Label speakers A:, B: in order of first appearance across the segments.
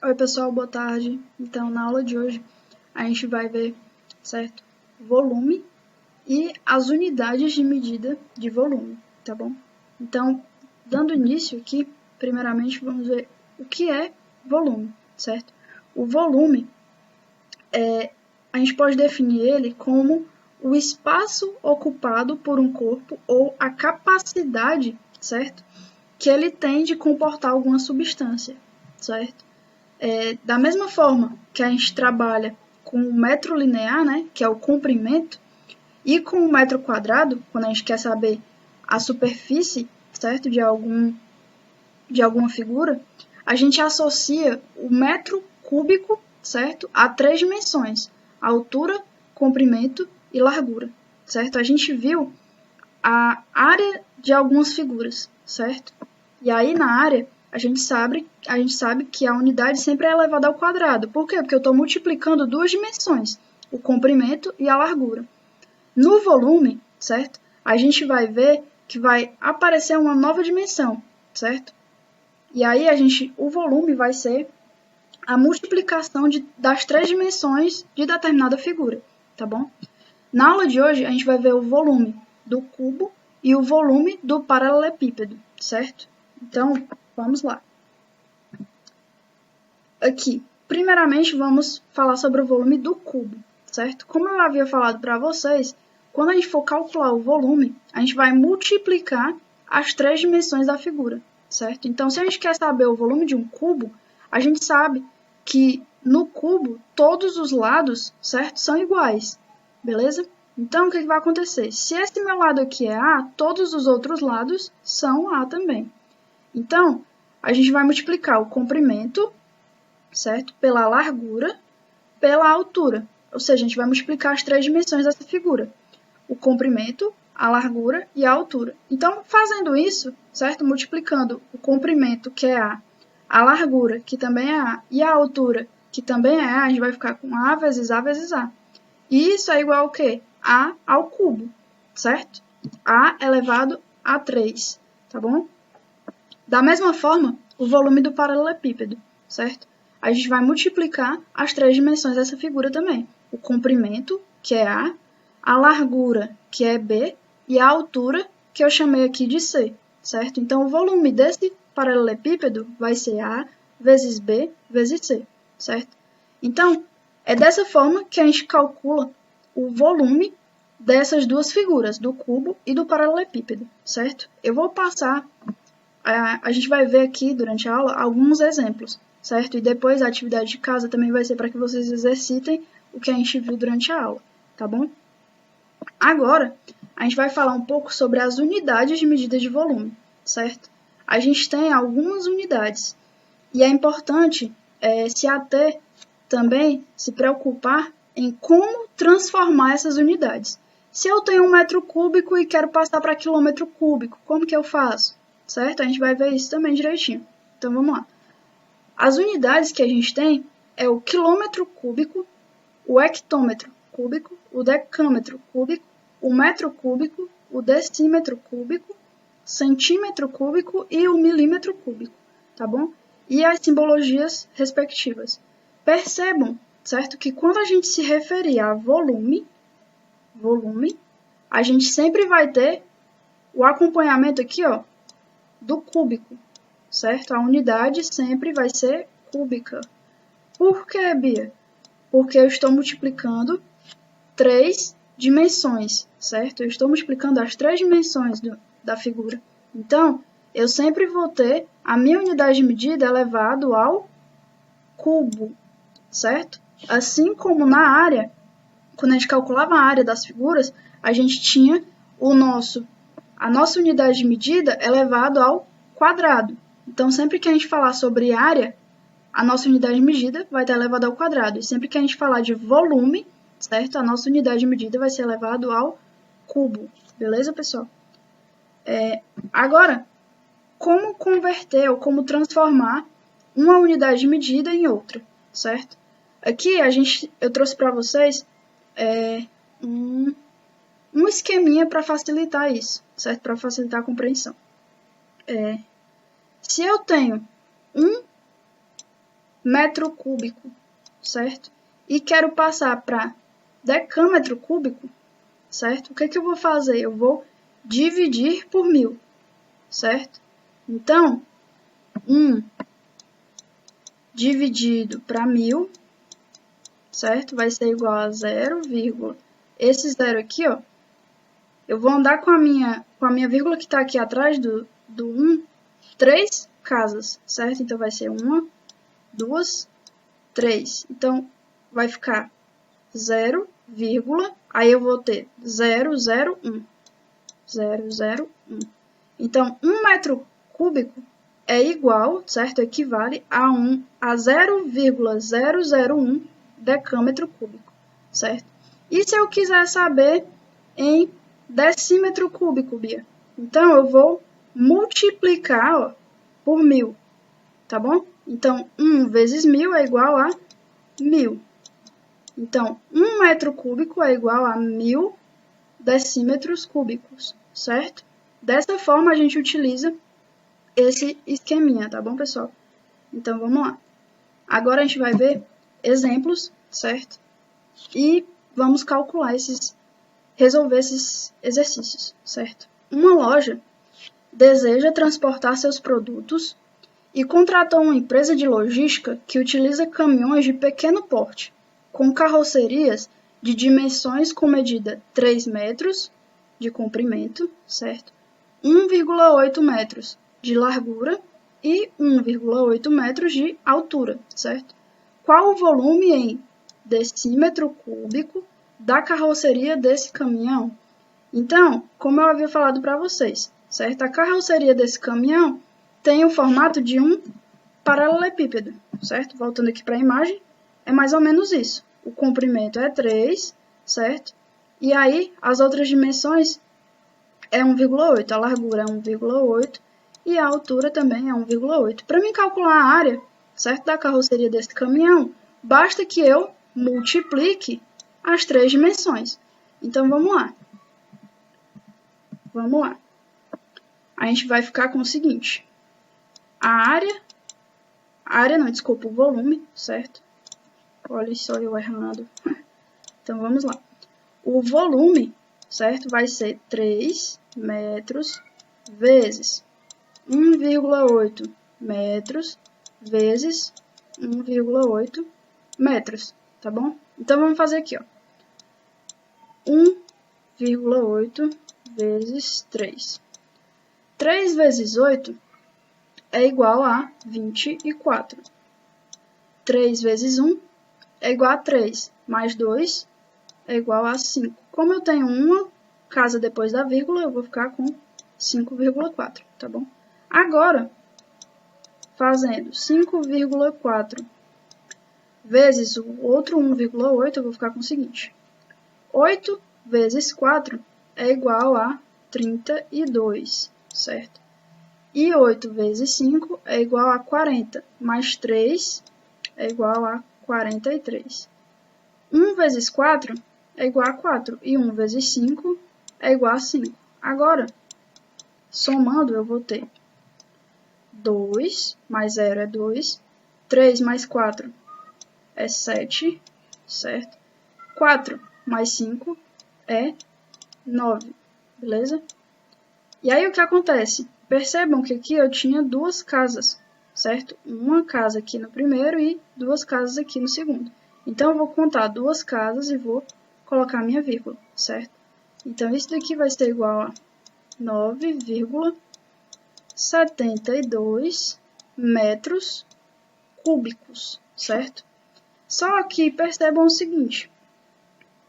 A: Oi pessoal, boa tarde. Então, na aula de hoje, a gente vai ver, certo? Volume e as unidades de medida de volume, tá bom? Então, dando início aqui, primeiramente vamos ver o que é volume, certo? O volume, a gente pode definir ele como o espaço ocupado por um corpo ou a capacidade, certo? Que ele tem de comportar alguma substância, certo? Da mesma forma que a gente trabalha com o metro linear, né, que é o comprimento, e com o metro quadrado, quando a gente quer saber a superfície, certo, de alguma figura, a gente associa o metro cúbico, certo, a 3 dimensões: altura, comprimento e largura, certo? A gente viu a área de algumas figuras, certo? E aí na área a gente sabe que a unidade sempre é elevada ao quadrado. Por quê? Porque eu estou multiplicando duas dimensões, o comprimento e a largura. No volume, certo? A gente vai ver que vai aparecer uma nova dimensão, certo? E aí o volume vai ser a multiplicação das 3 dimensões de determinada figura, tá bom? Na aula de hoje a gente vai ver o volume do cubo e o volume do paralelepípedo, certo? Então, vamos lá. Aqui, primeiramente vamos falar sobre o volume do cubo, certo? Como eu havia falado para vocês, quando a gente for calcular o volume, a gente vai multiplicar as 3 dimensões da figura, certo? Então, se a gente quer saber o volume de um cubo, a gente sabe que no cubo todos os lados, certo, são iguais, beleza? Então, o que vai acontecer? Se esse meu lado aqui é A, todos os outros lados são A também. Então, a gente vai multiplicar o comprimento, certo? Pela largura, pela altura. Ou seja, a gente vai multiplicar as 3 dimensões dessa figura: o comprimento, a largura e a altura. Então, fazendo isso, certo? Multiplicando o comprimento, que é a largura, que também é A, e a altura, que também é A, a gente vai ficar com A vezes A vezes A. E isso é igual ao quê? A ao cubo, certo? A elevado a 3, tá bom? Da mesma forma, o volume do paralelepípedo, certo? A gente vai multiplicar as 3 dimensões dessa figura também: o comprimento, que é a largura, que é B, e a altura, que eu chamei aqui de C, certo? Então, o volume desse paralelepípedo vai ser A vezes B vezes C, certo? Então, é dessa forma que a gente calcula o volume dessas duas figuras, do cubo e do paralelepípedo, certo? Eu vou passar, a gente vai ver aqui durante a aula alguns exemplos, certo? E depois a atividade de casa também vai ser para que vocês exercitem o que a gente viu durante a aula, tá bom? Agora, a gente vai falar um pouco sobre as unidades de medida de volume, certo? A gente tem algumas unidades e é importante se ater também, se preocupar em como transformar essas unidades. Se eu tenho 1 metro cúbico e quero passar para quilômetro cúbico, como que eu faço? Certo? A gente vai ver isso também direitinho. Então, vamos lá. As unidades que a gente tem é o quilômetro cúbico, o hectômetro cúbico, o decâmetro cúbico, o metro cúbico, o decímetro cúbico, centímetro cúbico e o milímetro cúbico, tá bom? E as simbologias respectivas. Percebam, certo, que quando a gente se referir a volume, a gente sempre vai ter o acompanhamento aqui, ó, do cúbico, certo? A unidade sempre vai ser cúbica. Por que, Bia? Porque eu estou multiplicando 3 dimensões, certo? Eu estou multiplicando as 3 dimensões da figura. Então, eu sempre vou ter a minha unidade de medida elevado ao cubo, certo? Assim como na área, quando a gente calculava a área das figuras, a gente tinha a nossa unidade de medida elevado ao quadrado. Então, sempre que a gente falar sobre área, a nossa unidade de medida vai estar elevada ao quadrado. E sempre que a gente falar de volume, certo? A nossa unidade de medida vai ser elevado ao cubo. Beleza, pessoal? Agora, como converter ou como transformar uma unidade de medida em outra, certo? Aqui eu trouxe para vocês um esqueminha para facilitar isso, certo? Para facilitar a compreensão. Se eu tenho metro cúbico, certo? E quero passar para decâmetro cúbico, certo? O que eu vou fazer? Eu vou dividir por 1000, certo? Então, 1 dividido para 1000, certo? Vai ser igual a 0, esse 0 aqui, ó, eu vou andar com a minha vírgula que está aqui atrás do 1, 3 casas, certo? Então, vai ser 1, 2, 3. Então, vai ficar 0, aí eu vou ter 0, 0, 1. 0, 0, 1. Então, 1 metro cúbico é igual, certo? Equivale a 0,001 decâmetro cúbico, certo? E se eu quiser saber em decímetro cúbico, Bia? Então, eu vou multiplicar, ó, por 1000, tá bom? Então, 1 vezes 1000 é igual a 1000. Então, 1 metro cúbico é igual a 1000 decímetros cúbicos, certo? Dessa forma, a gente utiliza esse esqueminha, tá bom, pessoal? Então, vamos lá. Agora, a gente vai ver exemplos, certo? E vamos calcular resolver esses exercícios, certo? Uma loja deseja transportar seus produtos e contratou uma empresa de logística que utiliza caminhões de pequeno porte, com carrocerias de dimensões com medida 3 metros de comprimento, certo? 1,8 metros de largura e 1,8 metros de altura, certo? Qual o volume em decímetro cúbico da carroceria desse caminhão? Então, como eu havia falado para vocês, certo? A carroceria desse caminhão tem o formato de um paralelepípedo, certo? Voltando aqui para a imagem, é mais ou menos isso. O comprimento é 3, certo? E aí, as outras dimensões é 1,8, a largura é 1,8 e a altura também é 1,8. Para mim calcular a área, certo, da carroceria desse caminhão, basta que eu multiplique as 3 dimensões. Então, vamos lá. Vamos lá. A gente vai ficar com o seguinte. O volume, certo? Olha só eu errando. Então, vamos lá. O volume, certo, vai ser 3 metros vezes 1,8 metros vezes 1,8 metros, tá bom? Então, vamos fazer aqui, ó. 1,8 vezes 3. 3 vezes 8 é igual a 24. 3 vezes 1 é igual a 3, mais 2 é igual a 5. Como eu tenho uma casa depois da vírgula, eu vou ficar com 5,4, tá bom? Agora, fazendo 5,4 vezes o outro 1,8, eu vou ficar com o seguinte. 8 vezes 4 é igual a 32, certo? E 8 vezes 5 é igual a 40, mais 3 é igual a 43. 1 vezes 4 é igual a 4, e 1 vezes 5 é igual a 5. Agora, somando, eu vou ter 2 mais 0 é 2, 3 mais 4 é 7, certo? 4 mais 5 é 9, beleza? E aí o que acontece? Percebam que aqui eu tinha duas casas, certo? Uma casa aqui no primeiro e duas casas aqui no segundo. Então, eu vou contar duas casas e vou colocar minha vírgula, certo? Então, isso daqui vai ser igual a 9,72 metros cúbicos, certo? Só que percebam o seguinte,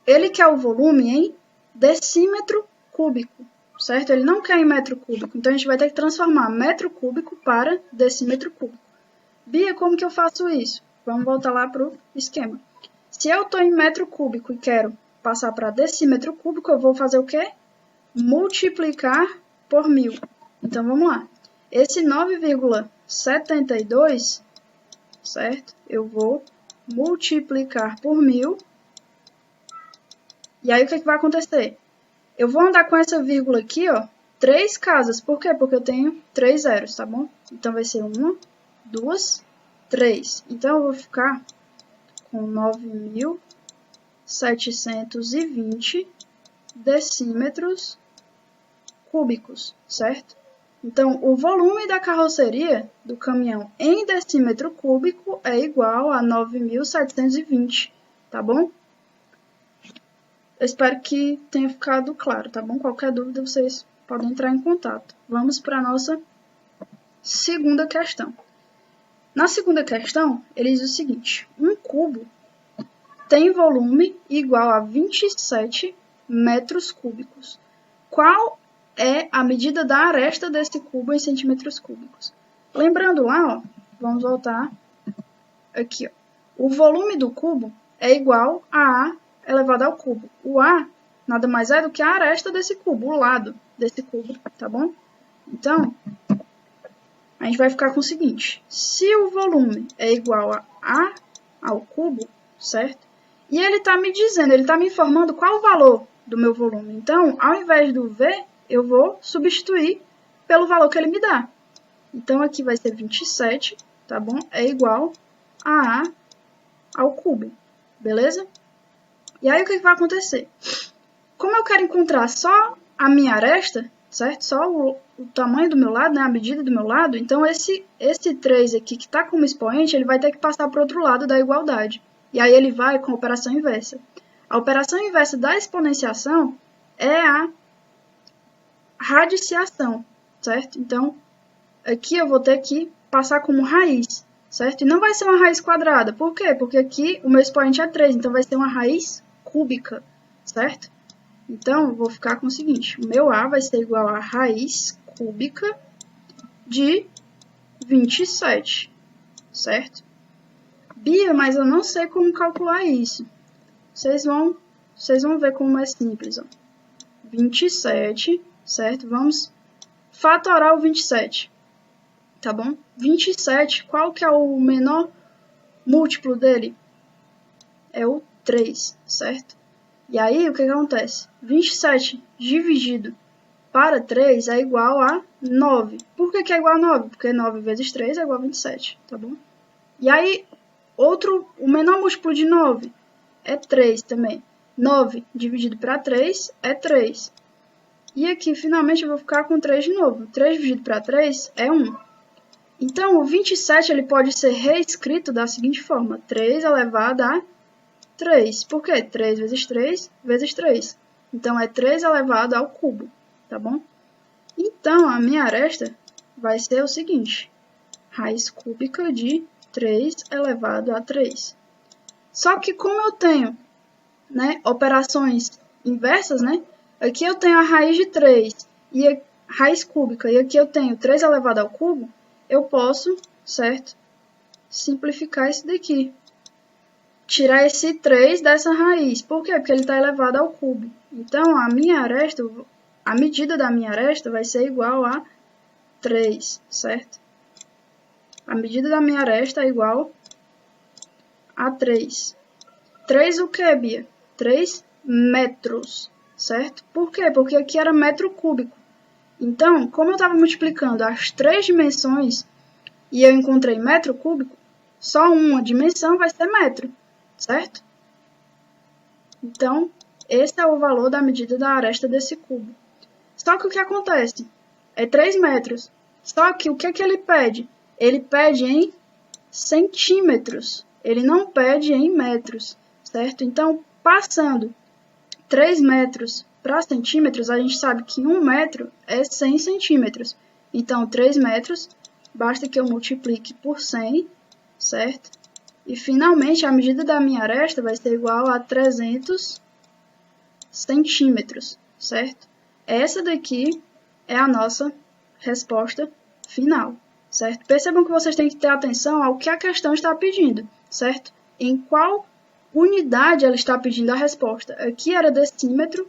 A: ele quer o volume em decímetro cúbico, certo? Ele não quer em metro cúbico, então a gente vai ter que transformar metro cúbico para decímetro cúbico. Bia, como que eu faço isso? Vamos voltar lá para o esquema. Se eu estou em metro cúbico e quero passar para decímetro cúbico, eu vou fazer o quê? Multiplicar por 1000. Então, vamos lá. Esse 9,72, certo? Eu vou multiplicar por 1000. E aí, o que vai acontecer? Eu vou andar com essa vírgula aqui, ó, 3 casas. Por quê? Porque eu tenho 3 zeros, tá bom? Então, vai ser 1, 2, 3. Então, eu vou ficar com 9.720 decímetros cúbicos, certo? Então, o volume da carroceria do caminhão em decímetro cúbico é igual a 9.720, tá bom? Eu espero que tenha ficado claro, tá bom? Qualquer dúvida, vocês podem entrar em contato. Vamos para a nossa segunda questão. Na segunda questão, ele diz o seguinte: um cubo tem volume igual a 27 metros cúbicos. Qual é a medida da aresta desse cubo em centímetros cúbicos? Lembrando lá, ó, vamos voltar aqui. Ó. O volume do cubo é igual a A elevado ao cubo. O A nada mais é do que a aresta desse cubo, o lado desse cubo, tá bom? Então, a gente vai ficar com o seguinte: se o volume é igual a A ao cubo, certo? E ele está me dizendo, ele está me informando qual o valor do meu volume. Então, ao invés do V, eu vou substituir pelo valor que ele me dá. Então, aqui vai ser 27, tá bom? É igual a A ao cubo, beleza? E aí, o que vai acontecer? Como eu quero encontrar só a minha aresta, certo? Só o tamanho do meu lado, né? A medida do meu lado, então esse 3 aqui que está como expoente, ele vai ter que passar para o outro lado da igualdade. E aí ele vai com a operação inversa. A operação inversa da exponenciação é a radiciação, certo? Então, aqui eu vou ter que passar como raiz, certo? E não vai ser uma raiz quadrada. Por quê? Porque aqui o meu expoente é 3, então vai ser uma raiz cúbica, certo? Então, eu vou ficar com o seguinte: o meu A vai ser igual a raiz cúbica de 27, certo? Bia, mas eu não sei como calcular isso. Vocês vão ver como é simples. Ó. 27, certo? Vamos fatorar o 27, tá bom? 27, qual que é o menor múltiplo dele? É o 3, certo? E aí, o que acontece? 27 dividido para 3 é igual a 9. Por que é igual a 9? Porque 9 vezes 3 é igual a 27, tá bom? E aí, o menor múltiplo de 9 é 3 também. 9 dividido para 3 é 3. E aqui, finalmente, eu vou ficar com 3 de novo. 3 dividido para 3 é 1. Então, o 27 ele pode ser reescrito da seguinte forma: 3 elevado a 3. Por quê? 3 vezes 3 vezes 3. Então, é 3 elevado ao cubo, tá bom? Então, a minha aresta vai ser o seguinte: raiz cúbica de 3 elevado a 3. Só que como eu tenho, né, operações inversas, né? Aqui eu tenho a raiz de 3 e a raiz cúbica, e aqui eu tenho 3 elevado ao cubo, eu posso, certo, simplificar isso daqui. Tirar esse 3 dessa raiz. Por quê? Porque ele está elevado ao cubo. Então, a medida da minha aresta vai ser igual a 3, certo? A medida da minha aresta é igual a 3. 3 o que, Bia? 3 metros, certo? Por quê? Porque aqui era metro cúbico. Então, como eu estava multiplicando as 3 dimensões e eu encontrei metro cúbico, só uma dimensão vai ser metro, certo? Então, esse é o valor da medida da aresta desse cubo. Só que o que acontece? É 3 metros. Só que o que ele pede? Ele pede em centímetros. Ele não pede em metros, certo? Então, passando 3 metros para centímetros, a gente sabe que 1 metro é 100 centímetros. Então, 3 metros, basta que eu multiplique por 100, certo? E, finalmente, a medida da minha aresta vai ser igual a 300 centímetros, certo? Essa daqui é a nossa resposta final, certo? Percebam que vocês têm que ter atenção ao que a questão está pedindo, certo? Em qual unidade ela está pedindo a resposta. Aqui era decímetro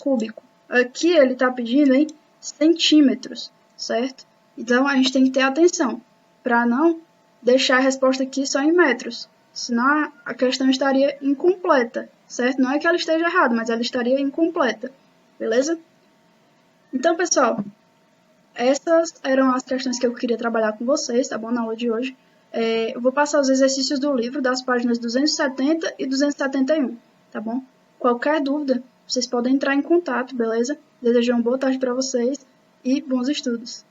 A: cúbico. Aqui ele está pedindo em centímetros, certo? Então, a gente tem que ter atenção para não deixar a resposta aqui só em metros. Senão, a questão estaria incompleta, certo? Não é que ela esteja errada, mas ela estaria incompleta, beleza? Então, pessoal, essas eram as questões que eu queria trabalhar com vocês, tá bom? Na aula de hoje. Eu vou passar os exercícios do livro das páginas 270 e 271, tá bom? Qualquer dúvida, vocês podem entrar em contato, beleza? Desejo uma boa tarde para vocês e bons estudos.